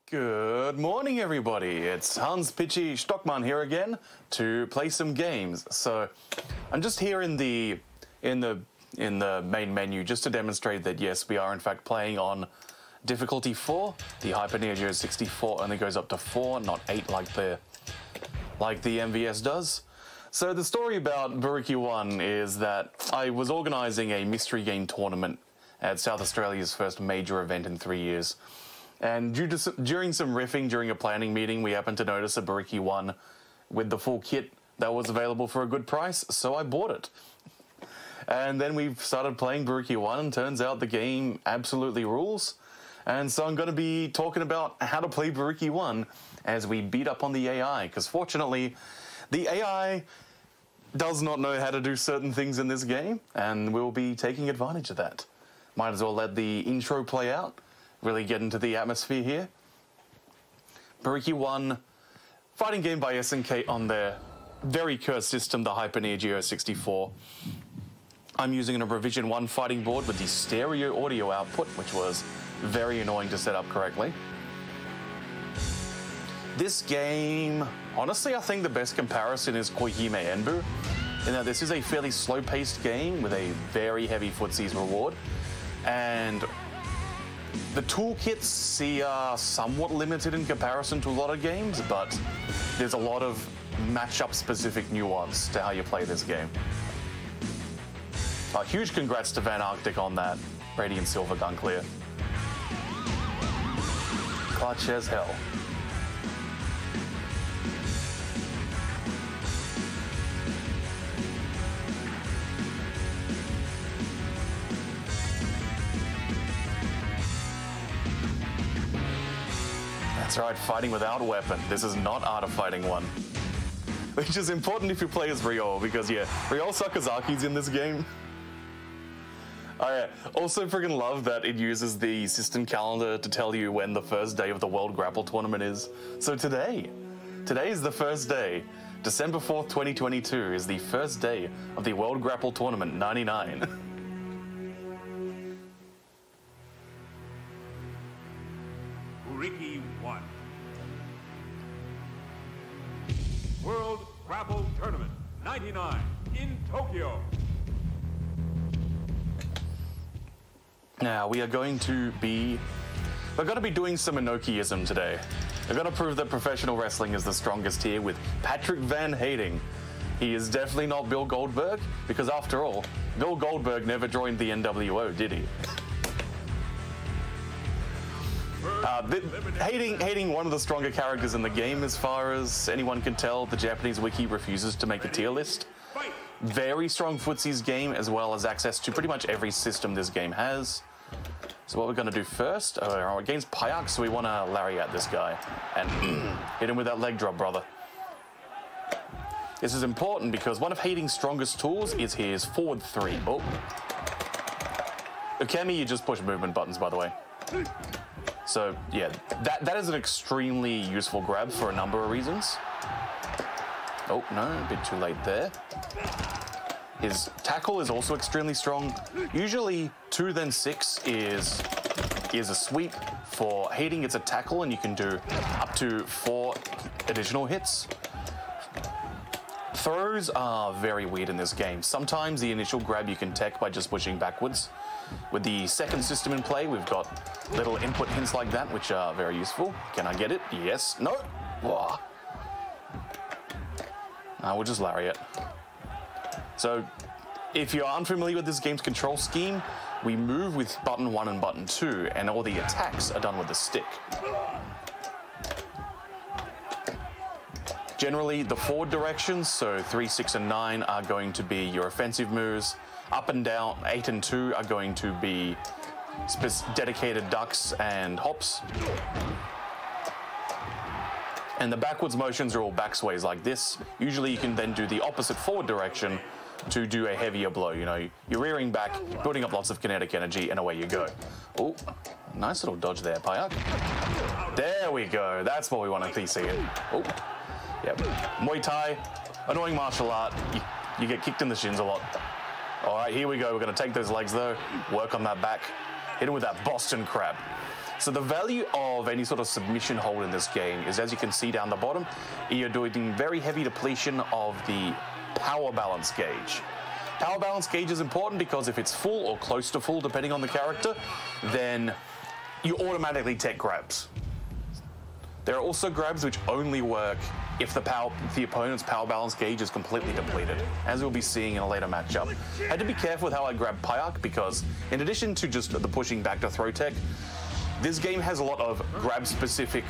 Good morning, everybody. It's Hans, Pichy, Stockman here again to play some games. So I'm just here in the main menu just to demonstrate that yes, we are in fact playing on difficulty 4. The Hyper Neo Geo 64 only goes up to 4, not 8 like the MVS does. So the story about Buriki 1 is that I was organising a mystery game tournament at South Australia's first major event in 3 years. And during some riffing during a planning meeting, we happened to notice a Buriki 1 with the full kit that was available for a good price, so I bought it. And then we started playing Buriki 1, and turns out the game absolutely rules. And so I'm going to be talking about how to play Buriki 1 as we beat up on the AI, because fortunately, the AI does not know how to do certain things in this game, and we'll be taking advantage of that. Might as well let the intro play out. Really get into the atmosphere here. Buriki 1, fighting game by SNK on their very cursed system, the Hyper Neo Geo 64. I'm using a Revision 1 fighting board with the stereo audio output, which was very annoying to set up correctly. This game, honestly, I think the best comparison is Koihime Enbu, in that this is a fairly slow-paced game with a very heavy footsies reward, and the toolkits are somewhat limited in comparison to a lot of games, but there's a lot of matchup-specific nuance to how you play this game. A huge congrats to Van Arctic on that Radiant Silver gun clear. Clutch as hell. That's right, fighting without a weapon. This is not Art of Fighting 1. Which is important if you play as Ryol, because yeah, Ryol Sakazaki's in this game. Oh yeah, also freaking love that it uses the system calendar to tell you when the first day of the World Grapple Tournament is. So today is the first day. December 4th, 2022 is the first day of the World Grapple Tournament 99. Buriki 1. World Grapple Tournament 99 in Tokyo. Now we are going to be doing some Inokiism today. We're going to prove that professional wrestling is the strongest here with Patrick Van Hating. He is definitely not Bill Goldberg, because after all, Bill Goldberg never joined the NWO, did he? Hating one of the stronger characters in the game, as far as anyone can tell. The Japanese wiki refuses to make a tier list. Very strong footsies game, as well as access to pretty much every system this game has. So what we're going to do first, we're against Payak, so we want to lariat this guy and hit him with that leg drop, brother. This is important because one of Hating's strongest tools is his forward 3. Oh. Ukemi, you just push movement buttons, by the way. So yeah, that is an extremely useful grab for a number of reasons. Oh no, a bit too late there. His tackle is also extremely strong. Usually 2 then 6 is a sweep. For Hating, it's a tackle, and you can do up to 4 additional hits. Throws are very weird in this game. Sometimes the initial grab you can tech by just pushing backwards. With the second system in play, we've got little input hints like that, which are very useful. Can I get it? Yes. No. Whoa. We'll just lariat. So, if you're unfamiliar with this game's control scheme, we move with button 1 and button 2, and all the attacks are done with the stick. Generally, the forward directions, so 3, 6, and 9, are going to be your offensive moves. Up and down, 8 and 2 are going to be dedicated ducks and hops. And the backwards motions are all backsways like this. Usually you can then do the opposite forward direction to do a heavier blow. You know, you're rearing back, building up lots of kinetic energy, and away you go. Oh, nice little dodge there, Payak. There we go. That's what we want to see. Oh, yep. Muay Thai, annoying martial art. You get kicked in the shins a lot. All right, here we go. We're going to take those legs, though, work on that back, hit him with that Boston Crab. So the value of any sort of submission hold in this game is, as you can see down the bottom, you're doing very heavy depletion of the power balance gauge. Power balance gauge is important because if it's full or close to full, depending on the character, then you automatically tech grabs. There are also grabs which only work if the opponent's power balance gauge is completely depleted, as we'll be seeing in a later matchup. I had to be careful with how I grab Pyak because in addition to just the pushing back to throw tech, this game has a lot of grab-specific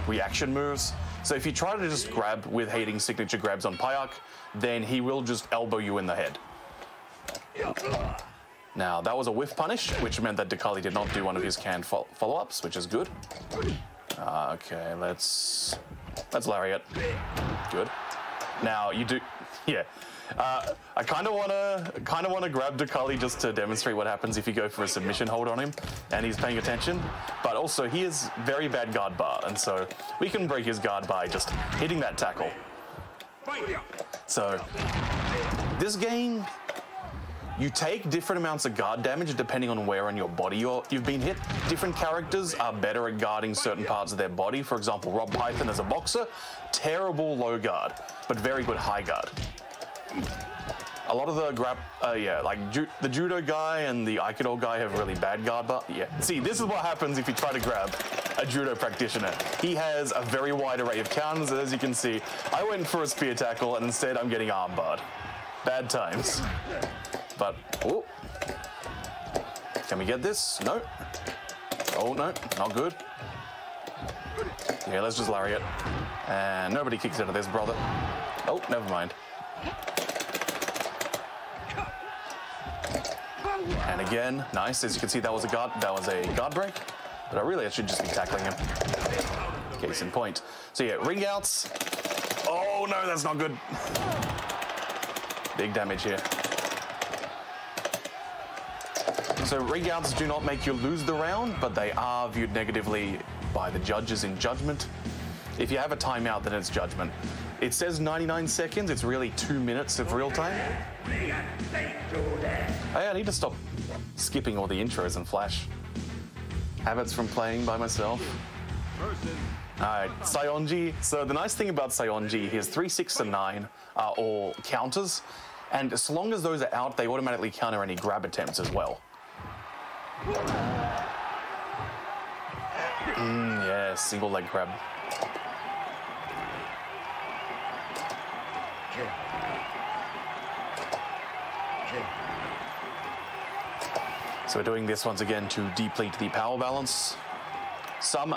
reaction moves. So if you try to just grab with Hayden's signature grabs on Pyak, then he will just elbow you in the head. Now, that was a whiff punish, which meant that Dekali did not do one of his canned follow-ups, which is good. Okay, let's lariat. Good. Now you do, yeah. I kind of wanna grab Dekali just to demonstrate what happens if you go for a submission hold on him, and he's paying attention. But also he is very bad guard bar, and so we can break his guard by just hitting that tackle. So this game, you take different amounts of guard damage depending on where on your body you've been hit. Different characters are better at guarding certain parts of their body. For example, Rob Python as a boxer, terrible low guard, but very good high guard. A lot of the the judo guy and the aikido guy have really bad guard, but yeah. See, this is what happens if you try to grab a judo practitioner. He has a very wide array of counters, as you can see. I went for a spear tackle and instead I'm getting arm barred. Bad times. But, oh. Can we get this? No. Oh, no, not good. Yeah, let's just lariat. And nobody kicks out of this, brother. Oh, never mind. And again, nice. As you can see, that was a guard break. But I should just be tackling him. Case in point. So yeah, ring outs. Oh no, that's not good. Big damage here. So ring outs do not make you lose the round, but they are viewed negatively by the judges in judgment. If you have a timeout, then it's judgment. It says 99 seconds, it's really 2 minutes of real time. Hey, I need to stop skipping all the intros and Flash. Habits from playing by myself. Alright, Saionji. So the nice thing about Saionji, his 3, 6, and 9 are all counters, and as long as those are out, they automatically counter any grab attempts as well. Yeah, single leg grab. So we're doing this once again to deplete the power balance. Some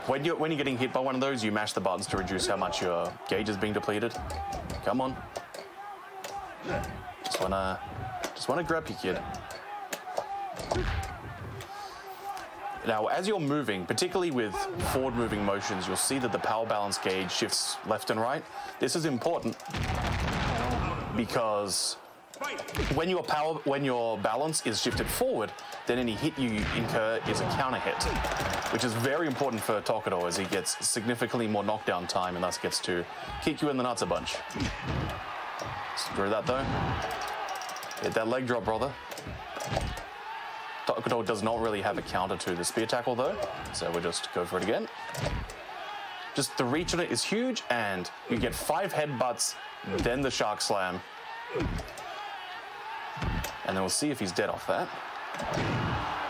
when you're getting hit by one of those, you mash the buttons to reduce how much your gauge is being depleted. Come on. Just wanna grab you, kid. Now, as you're moving, particularly with forward-moving motions, you'll see that the power balance gauge shifts left and right. This is important because when your balance is shifted forward, then any hit you incur is a counter hit, which is very important for Tokido as he gets significantly more knockdown time and thus gets to kick you in the nuts a bunch. Screw that though. Hit that leg drop, brother. Tokido does not really have a counter to the spear tackle though, so we'll just go for it again. Just the reach on it is huge, and you get 5 headbutts, then the shark slam. And then we'll see if he's dead off that.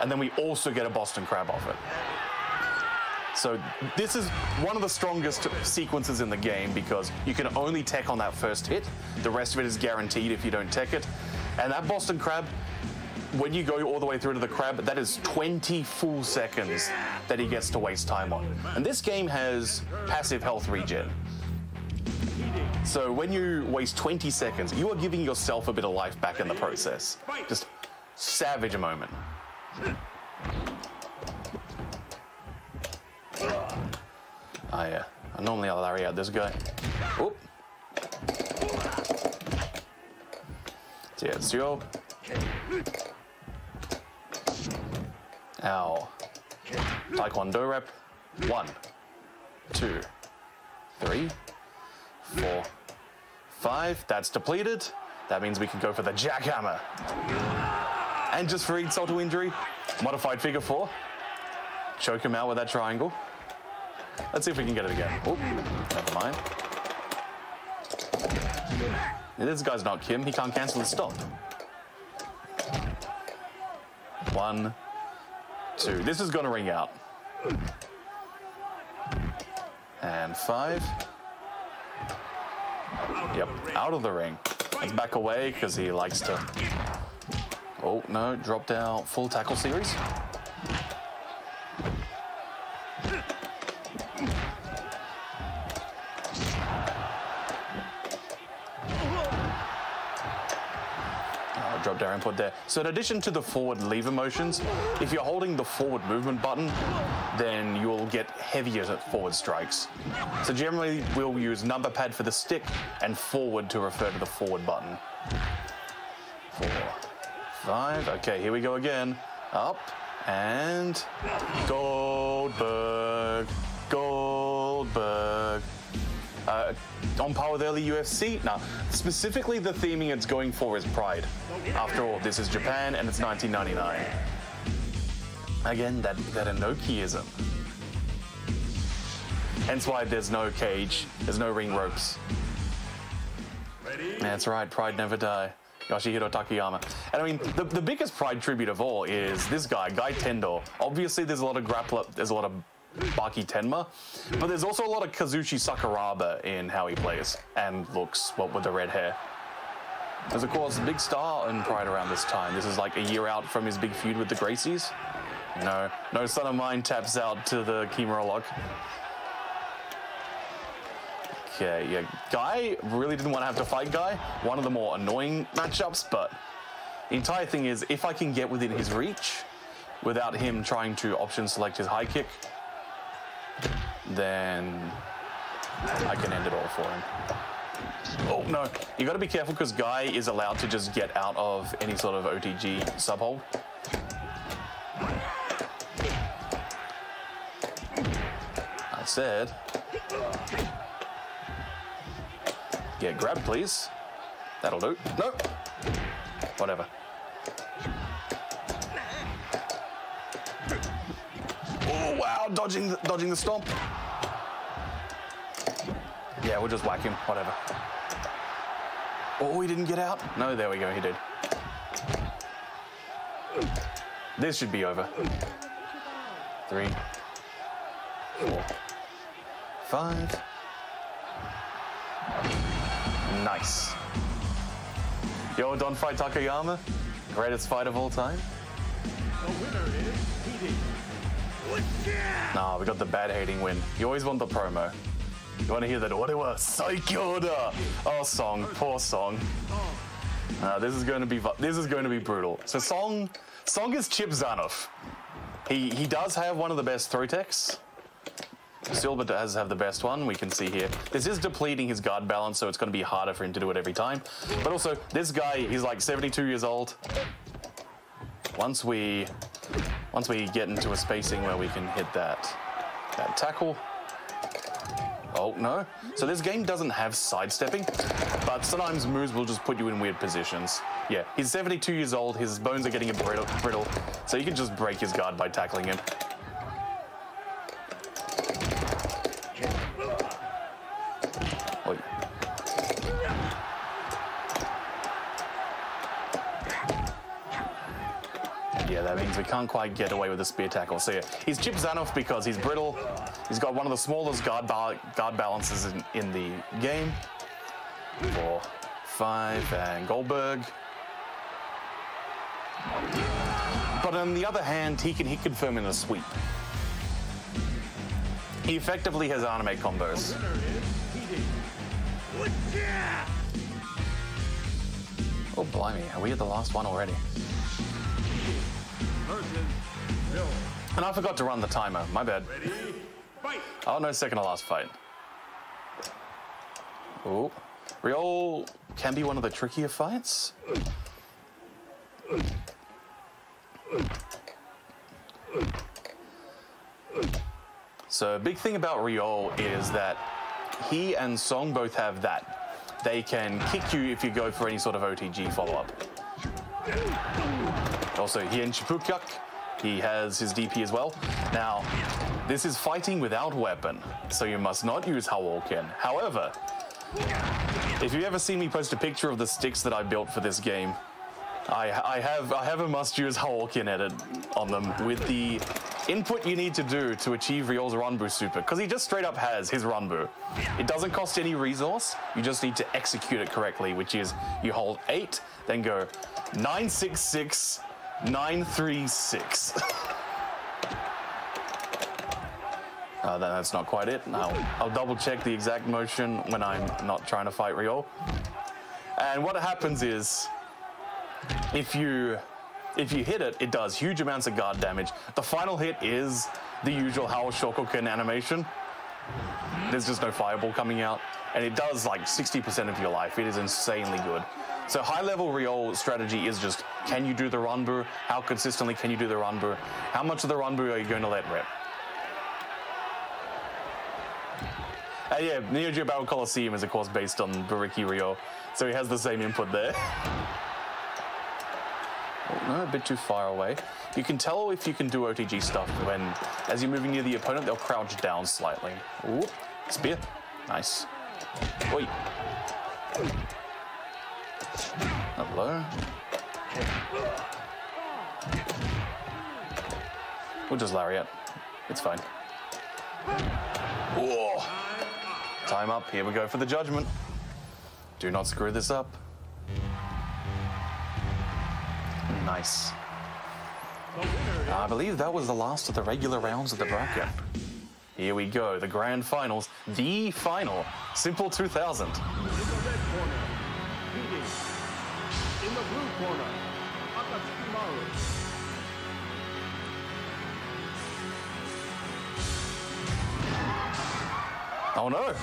And then we also get a Boston Crab off it. So this is one of the strongest sequences in the game because you can only tech on that first hit. The rest of it is guaranteed if you don't tech it. And that Boston Crab, when you go all the way through to the crab, that is 20 full seconds that he gets to waste time on. And this game has passive health regen. So when you waste 20 seconds, you are giving yourself a bit of life back in the process. Just savage moment. Oh yeah, I normally I'll lariat this guy. Oop. So yeah, it's your... Ow. Taekwondo rep. 1, 2, 3, 4, 5. That's depleted. That means we can go for the jackhammer. And just for insult to injury, modified figure 4. choke him out with that triangle. Let's see if we can get it again. Oh, never mind. This guy's not Kim. He can't cancel his stop. 1, 2. This is going to ring out. And 5. Yep, out of the ring. Let's back away because he likes to... Oh, no, dropped out. Full tackle series. Drop down input there. So in addition to the forward lever motions, if you're holding the forward movement button, then you'll get heavier forward strikes. So generally we'll use number pad for the stick and forward to refer to the forward button. 4, 5, okay, here we go again. Up, and Goldberg, Goldberg. On par with early UFC? Nah, specifically the theming it's going for is Pride. After all, this is Japan and it's 1999. Again, that Inokiism. Hence why there's no cage, there's no ring ropes. That's right, Pride never die. Yoshihiro Takayama. And I mean, the biggest Pride tribute of all is this guy, Guy Tendo. Obviously there's a lot of grappler, there's a lot of Baki Tenma, but there's also a lot of Kazushi Sakuraba in how he plays and looks, what with the red hair. There's of course a big star in Pride around this time. This is like a year out from his big feud with the Gracies. No son of mine taps out to the Kimura lock. Okay, yeah, Guy really didn't want to have to fight Guy. One of the more annoying matchups, but the entire thing is if I can get within his reach without him trying to option select his high kick, then I can end it all for him. Oh no, you gotta be careful because Guy is allowed to just get out of any sort of OTG subhold. I said, get grabbed please. That'll do. No, whatever. Oh wow, dodging the stomp. Yeah, we'll just whack him, whatever. Oh, he didn't get out? No, there we go, he did. This should be over. 3, 4, 5. Nice. Yo, don't fight Takayama. Greatest fight of all time. The winner is Pichy. Nah, we got the bad hating win. You always want the promo. You want to hear that Orewa Saikyo da. Oh, Song, poor Song. This is going to be brutal. So Song is Chip Zanoff. He does have one of the best throw techs. Silva does have the best one, we can see here. This is depleting his guard balance, so it's going to be harder for him to do it every time. But also, this guy, he's like 72 years old. Once we get into a spacing where we can hit that tackle. Oh, no. So this game doesn't have sidestepping, but sometimes moves will just put you in weird positions. Yeah, he's 72 years old, his bones are getting a brittle, so you can just break his guard by tackling him. Oi. Yeah, that means we can't quite get away with the spear tackle. So yeah, he's Chip Zanoff because he's brittle. He's got one of the smallest guard balances in the game. 4, 5, and Goldberg. But on the other hand, he can hit confirm in a sweep. He effectively has anime combos. Oh, blimey, are we at the last one already? And I forgot to run the timer, my bad. Ready, fight. Oh, no, second to last fight. Oh, Real can be one of the trickier fights. So, big thing about Ryo is that he and Song both have that. They can kick you if you go for any sort of OTG follow-up. Also, he and Chipukyak He has his DP as well. Now, this is fighting without weapon, so you must not use Hawoken. However, if you ever see me post a picture of the sticks that I built for this game, I have a must-use Hawoken edit on them with the input you need to do to achieve Ryo's Runbu super, because he just straight up has his Runbu. It doesn't cost any resource, you just need to execute it correctly, which is you hold 8, then go 966, 936. That's not quite it. I'll double check the exact motion when I'm not trying to fight Ryo. And what happens is, if you hit it, it does huge amounts of guard damage. The final hit is the usual Hao Shokoken animation. There's just no fireball coming out. And it does like 60% of your life. It is insanely good. So high-level Ryo strategy is just, can you do the Runbu? How consistently can you do the Runbu? How much of the Runbu are you going to let rip? Yeah, Neo Geo Battle Coliseum is of course based on Buriki Ryo, so he has the same input there. Oh, no, a bit too far away. You can tell if you can do OTG stuff when, as you're moving near the opponent, they'll crouch down slightly. Ooh, spear. Nice. Oi. Hello. We'll just lariat. It's fine. Whoa. Time up. Here we go for the judgment. Do not screw this up. Nice. I believe that was the last of the regular rounds of the bracket. Here we go, the grand finals, the final, Simple 2000. In the red corner, Pichy. In the blue corner, Akatsukimaru. Oh no!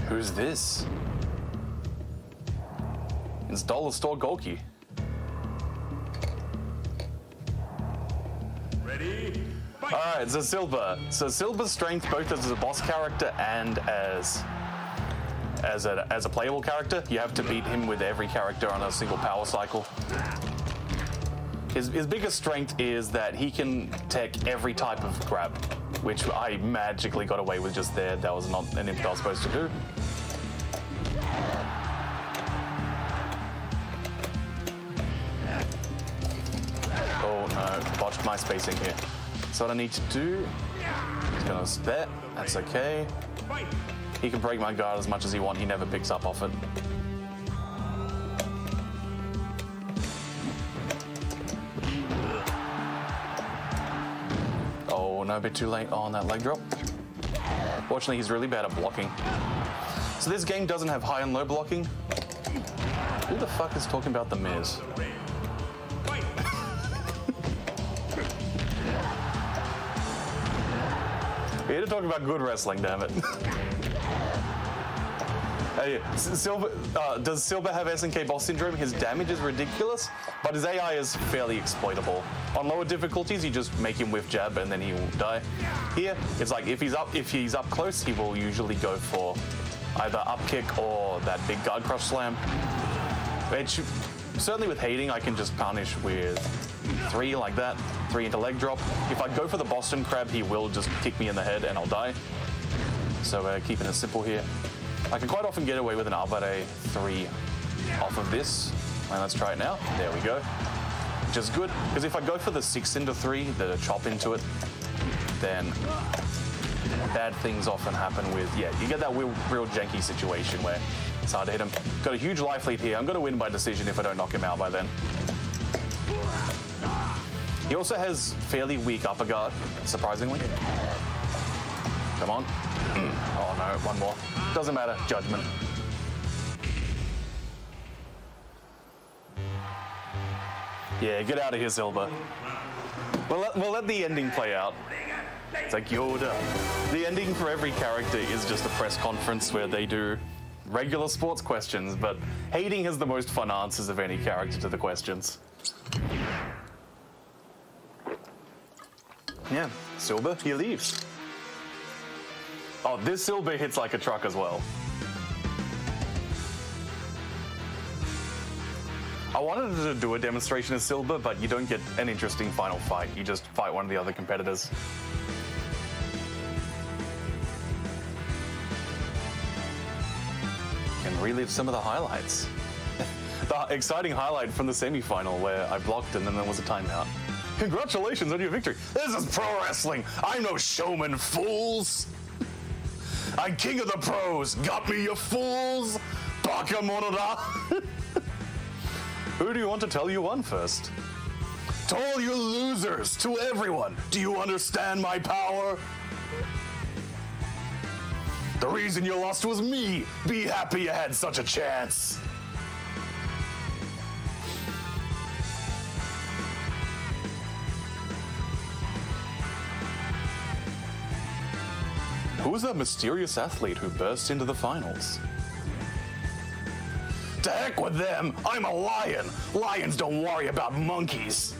Who's this? It's Dollar Store Golki. Ready? Fight! Alright, so Silver. So Silver's strength both as a boss character and as a playable character. You have to beat him with every character on a single power cycle. His biggest strength is that he can tech every type of grab, which I magically got away with just there. That was not an imp I was supposed to do. Oh no, botched my spacing here. So what I need to do is gonna there, that's okay. Fight! He can break my guard as much as he wants, he never picks up off it. Oh no, a bit too late on that leg drop. Fortunately, he's really bad at blocking. So this game doesn't have high and low blocking. Who the fuck is talking about the Miz? Fight! We're here to talk about good wrestling, damn it. Hey, Silver, does Silver have SNK boss syndrome? His damage is ridiculous, but his AI is fairly exploitable. On lower difficulties, you just make him whiff jab and then he will die. Here, it's like if he's up close, he will usually go for either up kick or that big guard crush slam. Which, certainly with hating, I can just punish with 3 like that, 3 into leg drop. If I go for the Boston Crab, he will just kick me in the head and I'll die. So keeping it simple here. I can quite often get away with an Albade 3 off of this. And let's try it now. There we go. Which is good, because if I go for the 6 into 3, the chop into it, then bad things often happen with, yeah, you get that real janky situation where it's hard to hit him. Got a huge life lead here. I'm going to win by decision if I don't knock him out by then. He also has fairly weak upper guard, surprisingly. Come on. Oh no, one more. Doesn't matter. Judgment. Yeah, get out of here, Silver. We'll let the ending play out. It's like Yoda. The ending for every character is just a press conference where they do regular sports questions, but hating has the most fun answers of any character to the questions. Yeah, Silver, he leaves. Oh, this silver hits like a truck as well. I wanted to do a demonstration of silver, but you don't get an interesting final fight. You just fight one of the other competitors. Can relive some of the highlights. The exciting highlight from the semi-final where I blocked and then there was a timeout. Congratulations on your victory. This is pro wrestling. I'm no showman, fools. I'm king of the pros. Got me, you fools. Bakamonora. Who do you want to tell you won first? To all you losers, to everyone, do you understand my power? The reason you lost was me. Be happy you had such a chance. Who is that mysterious athlete who burst into the finals? To heck with them, I'm a lion. Lions don't worry about monkeys.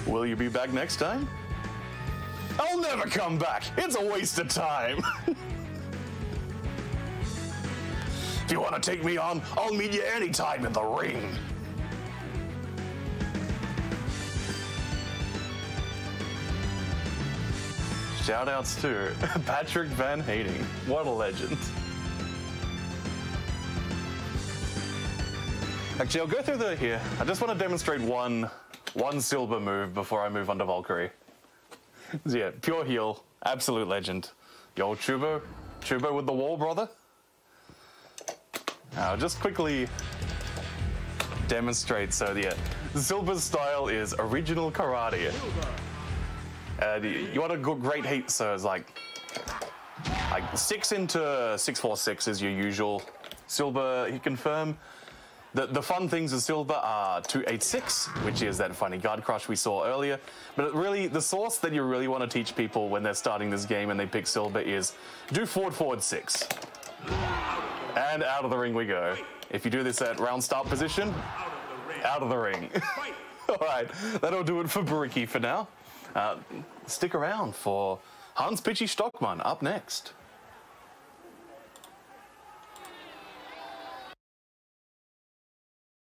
Will you be back next time? I'll never come back. It's a waste of time. If you want to take me on, I'll meet you anytime in the ring. Shoutouts to Patrick Van Hating. What a legend. Actually, I'll go through here. I just want to demonstrate one silver move before I move on to Valkyrie. So yeah, pure heel, absolute legend. Yo, Chubo with the wall, brother. I'll just quickly demonstrate. So yeah, Silver's style is original karate. You want a good, great heat, so it's like 6 into 646 is your usual. Silver, you confirm. The fun things of Silver are 286, which is that funny guard crush we saw earlier. But really, the source that you really want to teach people when they're starting this game and they pick Silver is do forward 6. And out of the ring we go. If you do this at round start position, out of the ring. All right, that'll do it for Buriki for now. Stick around for Hans Pichy Stockman up next.